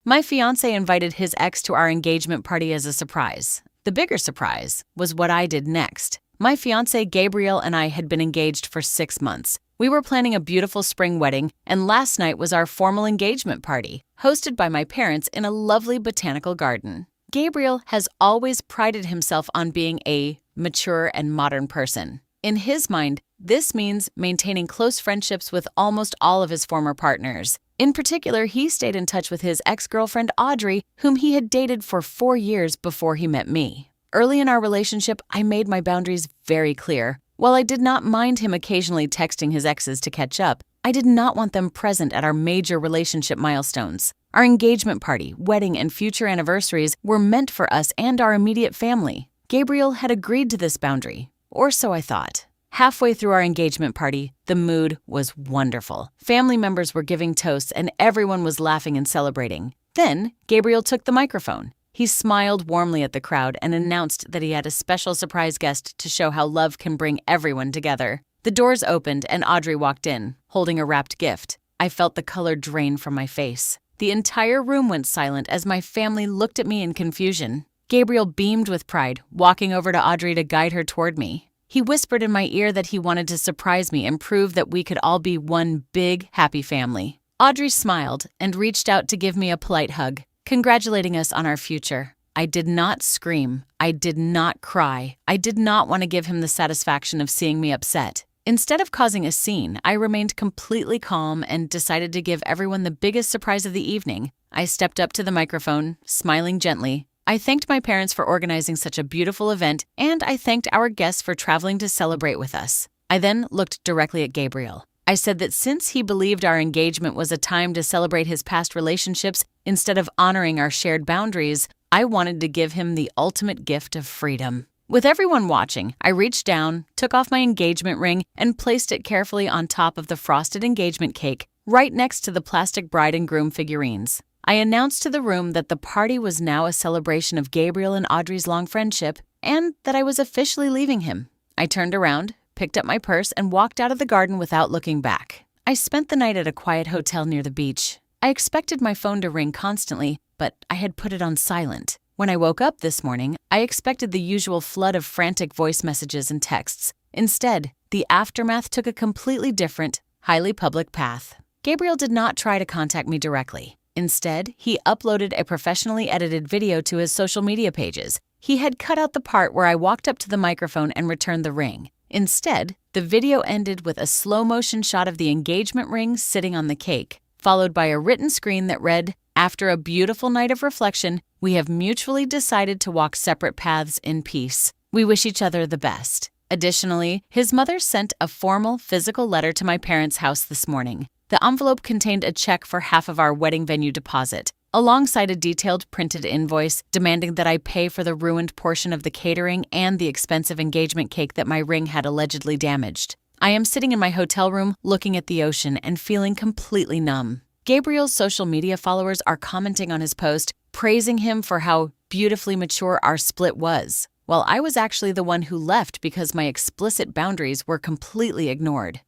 My fiancé invited his ex to our engagement party as a surprise. The bigger surprise was what I did next. My fiancé Gabriel and I had been engaged for 6 months. We were planning a beautiful spring wedding, and last night was our formal engagement party, hosted by my parents in a lovely botanical garden. Gabriel has always prided himself on being a mature and modern person. In his mind, this means maintaining close friendships with almost all of his former partners. In particular, he stayed in touch with his ex-girlfriend Audrey, whom he had dated for 4 years before he met me. Early in our relationship, I made my boundaries very clear. While I did not mind him occasionally texting his exes to catch up, I did not want them present at our major relationship milestones. Our engagement party, wedding, and future anniversaries were meant for us and our immediate family. Gabriel had agreed to this boundary, or so I thought. Halfway through our engagement party, the mood was wonderful. Family members were giving toasts and everyone was laughing and celebrating. Then, Gabriel took the microphone. He smiled warmly at the crowd and announced that he had a special surprise guest to show how love can bring everyone together. The doors opened and Audrey walked in, holding a wrapped gift. I felt the color drain from my face. The entire room went silent as my family looked at me in confusion. Gabriel beamed with pride, walking over to Audrey to guide her toward me. He whispered in my ear that he wanted to surprise me and prove that we could all be one big, happy family. Audrey smiled and reached out to give me a polite hug, congratulating us on our future. I did not scream. I did not cry. I did not want to give him the satisfaction of seeing me upset. Instead of causing a scene, I remained completely calm and decided to give everyone the biggest surprise of the evening. I stepped up to the microphone, smiling gently. I thanked my parents for organizing such a beautiful event, and I thanked our guests for traveling to celebrate with us. I then looked directly at Gabriel. I said that since he believed our engagement was a time to celebrate his past relationships instead of honoring our shared boundaries, I wanted to give him the ultimate gift of freedom. With everyone watching, I reached down, took off my engagement ring, and placed it carefully on top of the frosted engagement cake, right next to the plastic bride and groom figurines. I announced to the room that the party was now a celebration of Gabriel and Audrey's long friendship, and that I was officially leaving him. I turned around, picked up my purse, and walked out of the garden without looking back. I spent the night at a quiet hotel near the beach. I expected my phone to ring constantly, but I had put it on silent. When I woke up this morning, I expected the usual flood of frantic voice messages and texts. Instead, the aftermath took a completely different, highly public path. Gabriel did not try to contact me directly. Instead, he uploaded a professionally edited video to his social media pages. He had cut out the part where I walked up to the microphone and returned the ring. Instead, the video ended with a slow-motion shot of the engagement ring sitting on the cake, followed by a written screen that read, "After a beautiful night of reflection, we have mutually decided to walk separate paths in peace. We wish each other the best." Additionally, his mother sent a formal, physical letter to my parents' house this morning. The envelope contained a check for half of our wedding venue deposit, alongside a detailed printed invoice demanding that I pay for the ruined portion of the catering and the expensive engagement cake that my ring had allegedly damaged. I am sitting in my hotel room looking at the ocean and feeling completely numb. Gabriel's social media followers are commenting on his post, praising him for how beautifully mature our split was, while I was actually the one who left because my explicit boundaries were completely ignored.